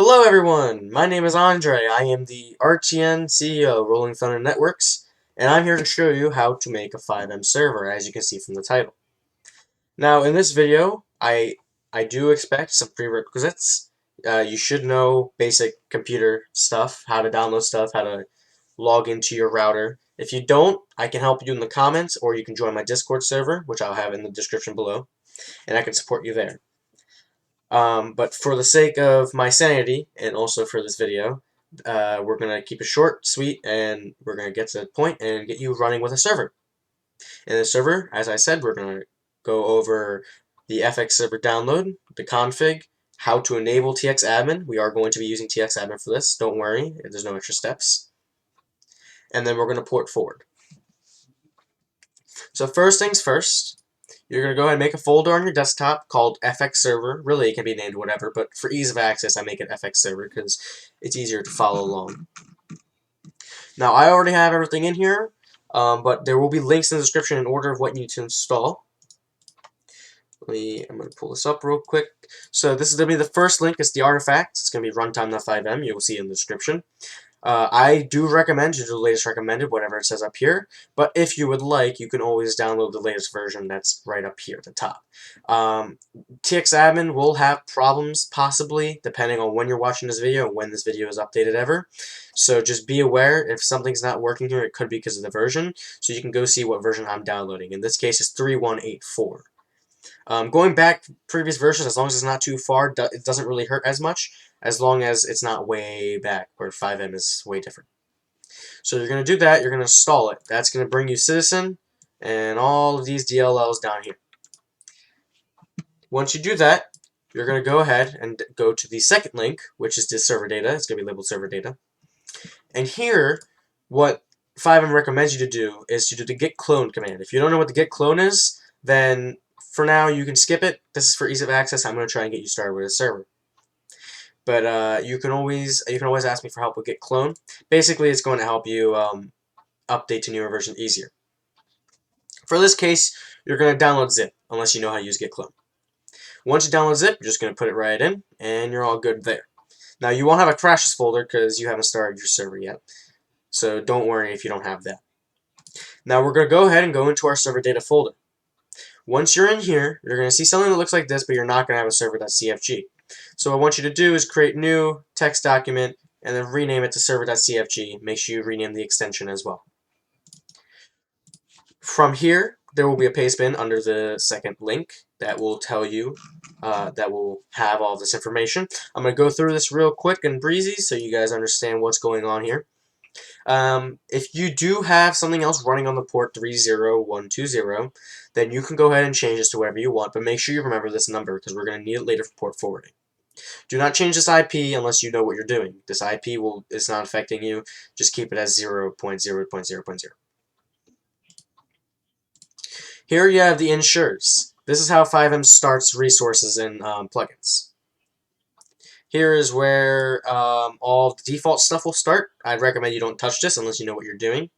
Hello everyone, my name is Andre. I am the RTN CEO, Rolling Thunder Networks, and I'm here to show you how to make a FiveM server, as you can see from the title. Now, in this video, I do expect some prerequisites. You should know basic computer stuff, how to download stuff, how to log into your router. If you don't, I can help you in the comments, or you can join my Discord server, which I'll have in the description below, and I can support you there. But for the sake of my sanity, and also for this video, we're going to keep it short, sweet, and we're going to get to the point and get you running with a server. In the server, as I said, we're going to go over the FX server download, the config, how to enable txAdmin. We are going to be using txAdmin for this, don't worry, there's no extra steps. And then we're going to port forward. So first things first, you're going to go ahead and make a folder on your desktop called FX Server. Really, it can be named whatever, but for ease of access, I make it FX Server because it's easier to follow along. Now, I already have everything in here, but there will be links in the description in order of what you need to install. I'm going to pull this up real quick. So this is going to be the first link. It's the artifact. It's going to be runtime.fivem. You will see it in the description. I do recommend you do the latest recommended, whatever it says up here, but if you would like, you can always download the latest version that's right up here at the top. txAdmin will have problems, possibly, depending on when you're watching this video and when this video is updated ever. So just be aware, if something's not working here, it could be because of the version, so you can go see what version I'm downloading. In this case, it's 3.184. Going back to previous versions, as long as it's not too far, it doesn't really hurt as much, as long as it's not way back, where FiveM is way different. So you're going to do that, you're going to install it. That's going to bring you Citizen and all of these DLLs down here. Once you do that, you're going to go ahead and go to the second link, which is the server data. It's going to be labeled server data. And here, what FiveM recommends you to do is to do the git clone command. If you don't know what the git clone is, then for now, you can skip it. This is for ease of access. I'm going to try and get you started with a server. But you can always ask me for help with git clone. Basically, it's going to help you update to newer versions easier. For this case, you're going to download zip, unless you know how to use git clone. Once you download zip, you're just going to put it right in, and you're all good there. Now, you won't have a crashes folder because you haven't started your server yet. So don't worry if you don't have that. Now, we're going to go ahead and go into our server data folder. Once you're in here, you're going to see something that looks like this, but you're not going to have a server.cfg. So what I want you to do is create new text document and then rename it to server.cfg. Make sure you rename the extension as well. From here, there will be a pastebin under the second link that will tell you, that will have all this information. I'm going to go through this real quick and breezy so you guys understand what's going on here. If you do have something else running on the port 30120, then you can go ahead and change this to whatever you want, but make sure you remember this number because we're going to need it later for port forwarding. Do not change this IP unless you know what you're doing. This IP is not affecting you. Just keep it as 0.0.0.0. Here you have the ensures. This is how FiveM starts resources and plugins. Here is where all the default stuff will start. I'd recommend you don't touch this unless you know what you're doing.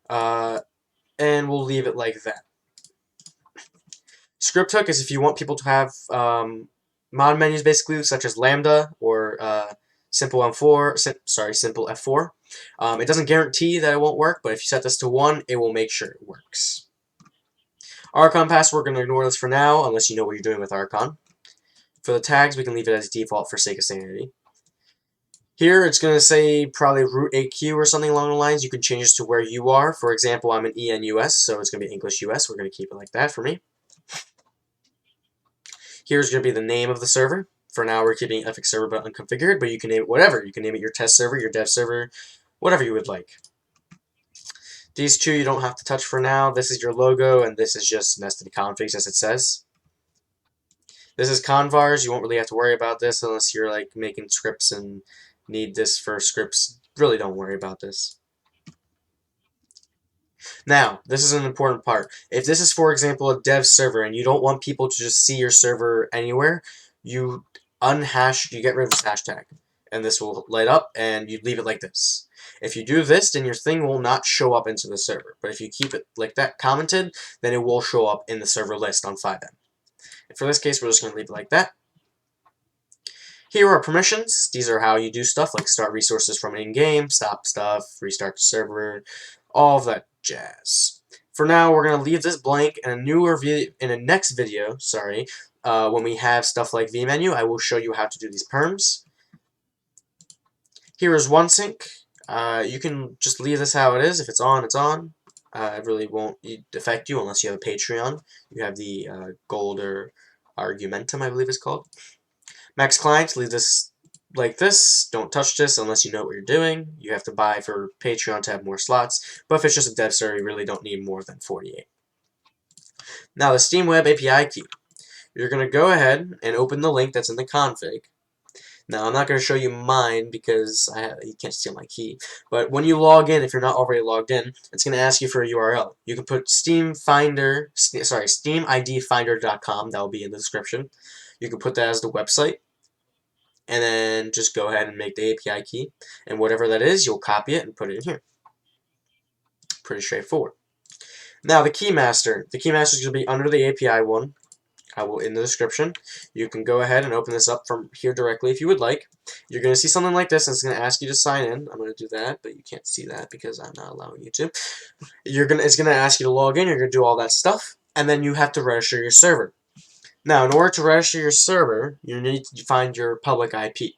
And we'll leave it like that. Script hook is if you want people to have mod menus, basically, such as Lambda or simple F4. It doesn't guarantee that it won't work, but if you set this to 1, it will make sure it works. Archon pass, we're going to ignore this for now, unless you know what you're doing with Archon. For the tags, we can leave it as default for sake of sanity. Here, it's going to say probably root AQ or something along the lines. You can change this to where you are. For example, I'm in ENUS, so it's going to be English US. We're going to keep it like that for me. Here's going to be the name of the server. For now, we're keeping FX server but unconfigured, but you can name it whatever. You can name it your test server, your dev server, whatever you would like. These two you don't have to touch for now. This is your logo, and this is just nested configs, as it says. This is convars. You won't really have to worry about this unless you're like making scripts and need this for scripts. Really don't worry about this. Now, this is an important part. If this is, for example, a dev server and you don't want people to just see your server anywhere, you get rid of this hashtag. And this will light up, and you leave it like this. If you do this, then your thing will not show up into the server. But if you keep it like that commented, then it will show up in the server list on FiveM. And for this case, we're just going to leave it like that. Here are permissions. These are how you do stuff like start resources from in-game, stop stuff, restart the server, all of that jazz. For now, we're going to leave this blank. In a next video, when we have stuff like vmenu, I will show you how to do these perms. Here is OneSync. You can just leave this how it is. If it's on, it's on. It really won't affect you unless you have a Patreon. You have the Gold or Argumentum, I believe it's called. Max Client, leave this like this. Don't touch this unless you know what you're doing. You have to buy for Patreon to have more slots. But if it's just a dev server, you really don't need more than 48. Now the Steam Web API key. You're going to go ahead and open the link that's in the config. Now, I'm not going to show you mine because you can't steal my key. But when you log in, if you're not already logged in, it's going to ask you for a URL. You can put SteamIDfinder.com. That will be in the description. You can put that as the website. And then just go ahead and make the API key. And whatever that is, you'll copy it and put it in here. Pretty straightforward. Now, the keymaster. The keymaster is going to be under the API one. I will in the description. You can go ahead and open this up from here directly if you would like. You're going to see something like this, and it's going to ask you to sign in. I'm going to do that, but you can't see that because I'm not allowing you to. It's going to ask you to log in. You're going to do all that stuff, and then you have to register your server. Now, in order to register your server, you need to find your public IP.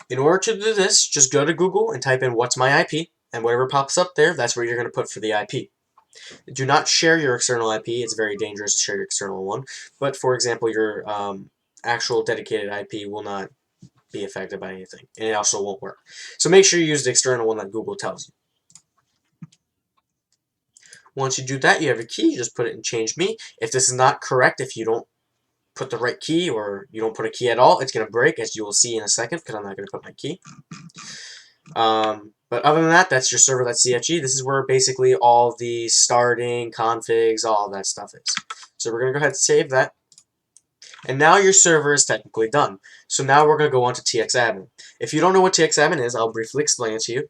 In order to do this, just go to Google and type in "what's my IP," and whatever pops up there, that's where you're going to put for the IP. Do not share your external IP. It's very dangerous to share your external one. But, for example, your actual dedicated IP will not be affected by anything. And it also won't work. So make sure you use the external one that Google tells you. Once you do that, you have a key. You just put it in change me. If this is not correct, if you don't put the right key or you don't put a key at all, it's going to break, as you will see in a second, because I'm not going to put my key. But other than that, that's your server.cfg. This is where basically all the starting, configs, all that stuff is. So we're going to go ahead and save that. And now your server is technically done. So now we're going to go on to txAdmin. If you don't know what txAdmin is, I'll briefly explain it to you.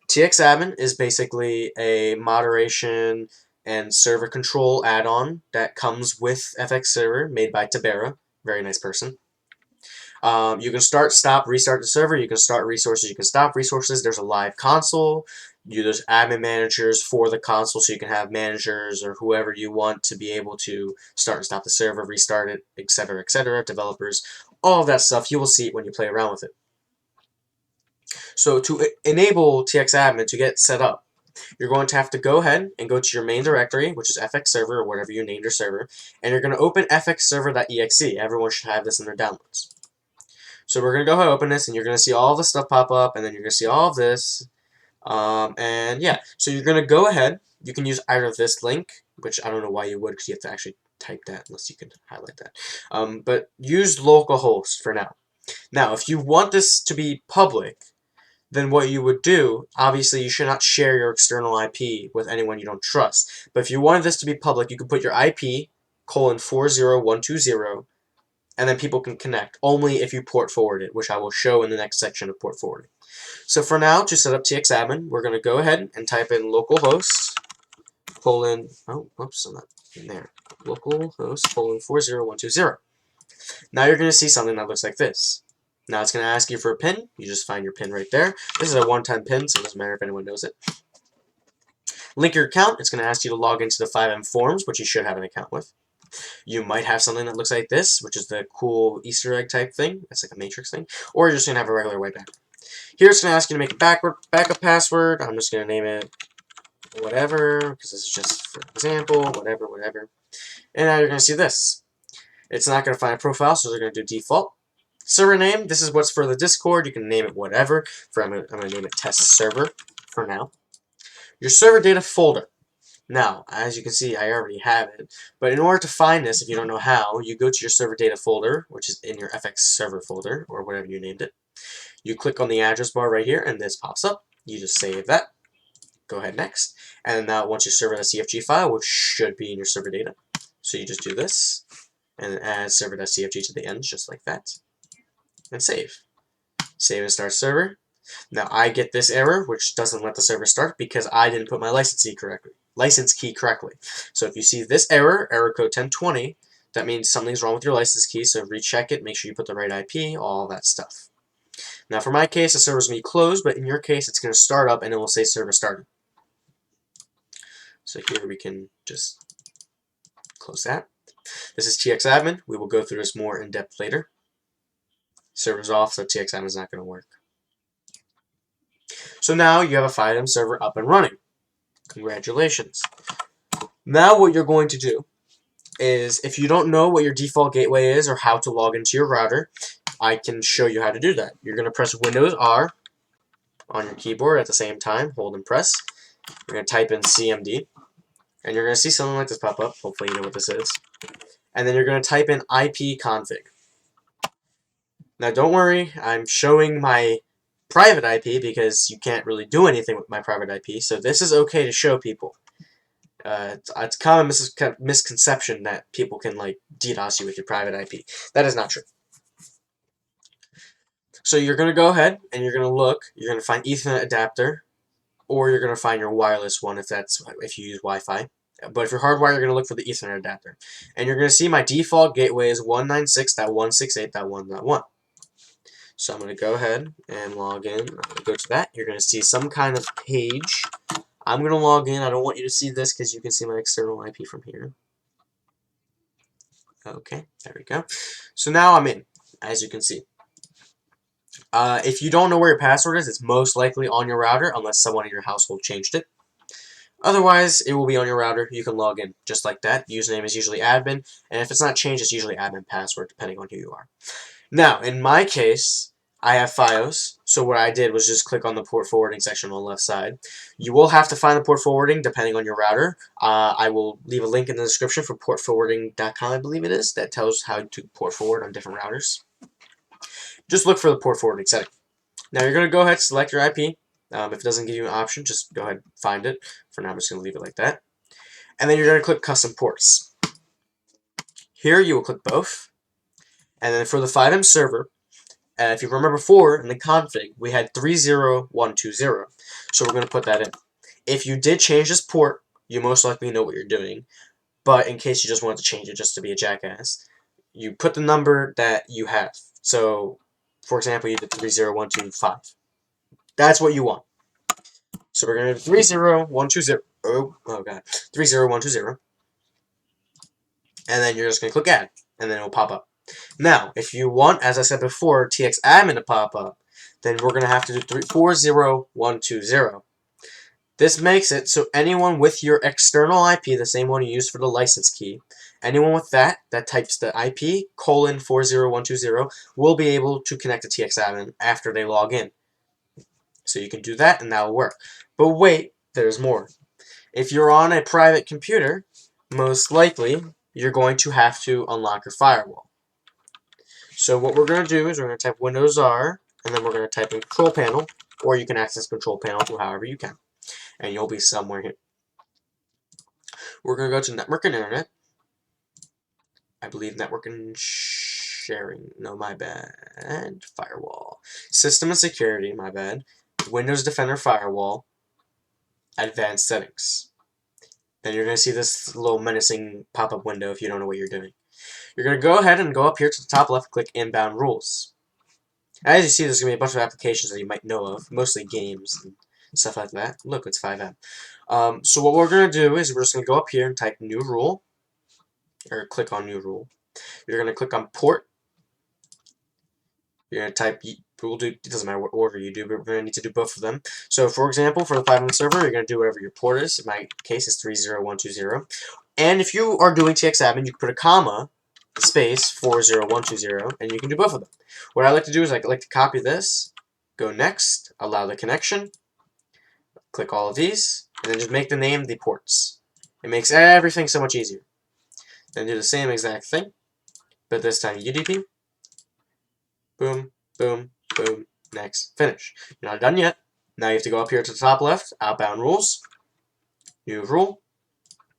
txAdmin is basically a moderation and server control add-on that comes with FX Server, made by Tabera. Very nice person. You can start, stop, restart the server. You can start resources. You can stop resources. There's a live console. There's admin managers for the console, so you can have managers or whoever you want to be able to start and stop the server, restart it, etc., etc. Developers, all of that stuff. You will see it when you play around with it. So to enable txAdmin to get set up, you're going to have to go ahead and go to your main directory, which is FX Server or whatever you named your server, and you're going to open fxserver.exe. Everyone should have this in their downloads. So we're going to go ahead and open this, and you're going to see all the stuff pop up, and then you're going to see all of this. And yeah, so you're going to go ahead. You can use either this link, which I don't know why you would, because you have to actually type that, unless you can highlight that. But use localhost for now. Now, if you want this to be public, then what you would do, obviously you should not share your external IP with anyone you don't trust. But if you wanted this to be public, you could put your IP, :40120, and then people can connect, only if you port forward it, which I will show in the next section of port forwarding. So for now, to set up txAdmin, we're going to go ahead and type in localhost, oh, oops, I'm not in there, localhost, :40120. Now you're going to see something that looks like this. Now it's going to ask you for a PIN. You just find your PIN right there. This is a one-time PIN, so it doesn't matter if anyone knows it. Link your account. It's going to ask you to log into the FiveM forums, which you should have an account with. You might have something that looks like this, which is the cool Easter egg type thing. That's like a matrix thing. Or you're just going to have a regular white background. Here it's going to ask you to make a backup password. I'm just going to name it whatever, because this is just for example, whatever. And now you're going to see this. It's not going to find a profile, so they're going to do default. Server name, this is what's for the Discord. You can name it whatever. I'm going to name it test server for now. Your server data folder. Now, as you can see, I already have it. But in order to find this, if you don't know how, you go to your server data folder, which is in your FX server folder, or whatever you named it. You click on the address bar right here, and this pops up. You just save that. Go ahead next. And now once your server.cfg file, which should be in your server data. So you just do this, and add server.cfg to the end, just like that. And save. Save and start server. Now I get this error, which doesn't let the server start because I didn't put my license key correctly. So if you see this error code 1020, that means something's wrong with your license key, so recheck it, make sure you put the right IP, all that stuff. Now for my case, the server's going to be closed, but in your case, it's going to start up and it will say server started. So here we can just close that. This is txAdmin. We will go through this more in depth later. Server's off, so txAdmin is not going to work. So now you have a FiveM server up and running. Congratulations. Now what you're going to do is, if you don't know what your default gateway is or how to log into your router, I can show you how to do that. You're going to press Windows R on your keyboard at the same time, hold and press. You're going to type in CMD, and you're going to see something like this pop up. Hopefully you know what this is. And then you're going to type in ipconfig. Now don't worry, I'm showing my private IP because you can't really do anything with my private IP, so this is okay to show people. It's a common misconception that people can like DDoS you with your private IP. That is not true. So you're going to go ahead and you're going to look. You're going to find Ethernet adapter, or you're going to find your wireless one if you use Wi-Fi. But if you're hardwired, you're going to look for the Ethernet adapter. And you're going to see my default gateway is 196.168.1.1. So I'm going to go ahead and log in. I'm going to go to that. You're going to see some kind of page. I'm going to log in. I don't want you to see this because you can see my external IP from here. Okay, there we go. So now I'm in, as you can see. If you don't know where your password is, it's most likely on your router unless someone in your household changed it. Otherwise, it will be on your router. You can log in just like that. Username is usually admin, and if it's not changed, it's usually admin password, depending on who you are. Now, in my case, I have FiOS, so what I did was just click on the port forwarding section on the left side. You will have to find the port forwarding depending on your router. I will leave a link in the description for portforwarding.com, I believe it is, that tells how to port forward on different routers. Just look for the port forwarding setting. Now you're going to go ahead and select your IP. If it doesn't give you an option, just go ahead and find it. For now, I'm just going to leave it like that. And then you're going to click Custom Ports. Here you will click both. And then for the FiveM server, if you remember before, in the config, we had 30120. So we're going to put that in. If you did change this port, you most likely know what you're doing. But in case you just wanted to change it just to be a jackass, you put the number that you have. So, for example, you did 30125. That's what you want. So we're going to do 30120. Oh god. 30120. And then you're just going to click Add. And then it will pop up. Now, if you want, as I said before, txAdmin to pop up, then we're going to have to do 40120. This makes it so anyone with your external IP, the same one you use for the license key, anyone with that types the IP, :40120, will be able to connect to txAdmin after they log in. So you can do that, and that will work. But wait, there's more. If you're on a private computer, most likely, you're going to have to unlock your firewall. So what we're going to do is we're going to type Windows R, and then we're going to type in Control Panel, or you can access Control Panel through however you can. And you'll be somewhere here. We're going to go to Network and Internet. I believe Network and Sharing. No, my bad. Firewall. System and Security, my bad. Windows Defender Firewall. Advanced Settings. Then you're going to see this little menacing pop-up window if you don't know what you're doing. You're going to go ahead and go up here to the top left, click Inbound Rules. As you see, there's going to be a bunch of applications that you might know of, mostly games and stuff like that. Look, it's FiveM. So what we're going to do is we're just going to go up here and type New Rule, or click on New Rule. You're going to click on Port. You're going to type, it doesn't matter what order you do, but we're going to need to do both of them. So for example, for the FiveM server, you're going to do whatever your port is. In my case, it's 30120. And if you are doing txAdmin, you can put a comma, space, 40120, and you can do both of them. What I like to do is I like to copy this, go next, allow the connection, click all of these, and then just make the name the ports. It makes everything so much easier. Then do the same exact thing, but this time UDP, boom, boom, boom, next, finish. You're not done yet. Now you have to go up here to the top left, Outbound Rules, New Rule,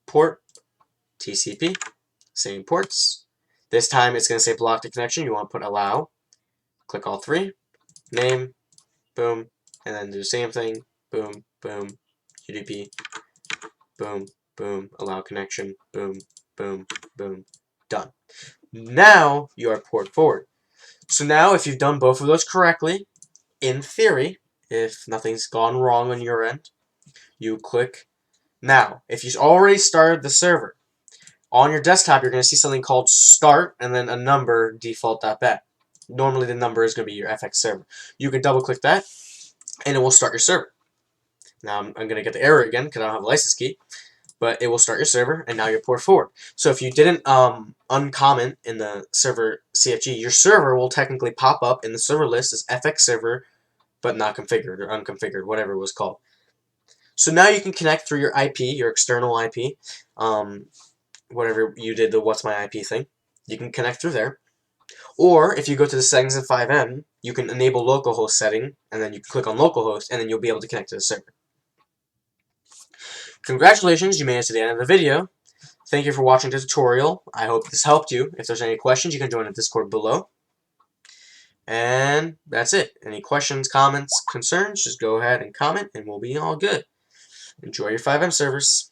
Port, TCP, same ports. This time it's going to say block the connection. You want to put allow. Click all three. Name. Boom. And then do the same thing. Boom. Boom. UDP. Boom. Boom. Allow connection. Boom. Boom. Boom. Done. Now you are port forward. So now if you've done both of those correctly, in theory, if nothing's gone wrong on your end, you click now. If you already started the server, on your desktop you're going to see something called start and then a number default.bat. Normally the number is going to be your FX server. You can double click that and it will start your server. Now I'm going to get the error again because I don't have a license key, but it will start your server and now you're port forward. So if you didn't uncomment in the Server.cfg, your server will technically pop up in the server list as FX server but not configured or unconfigured, whatever it was called. So now you can connect through your IP, your external IP, whatever you did the what's my IP thing. You can connect through there. Or if you go to the settings in FiveM, you can enable localhost setting, and then you click on localhost, and then you'll be able to connect to the server. Congratulations, you made it to the end of the video. Thank you for watching the tutorial. I hope this helped you. If there's any questions, you can join the Discord below. And that's it. Any questions, comments, concerns, just go ahead and comment, and we'll be all good. Enjoy your FiveM servers.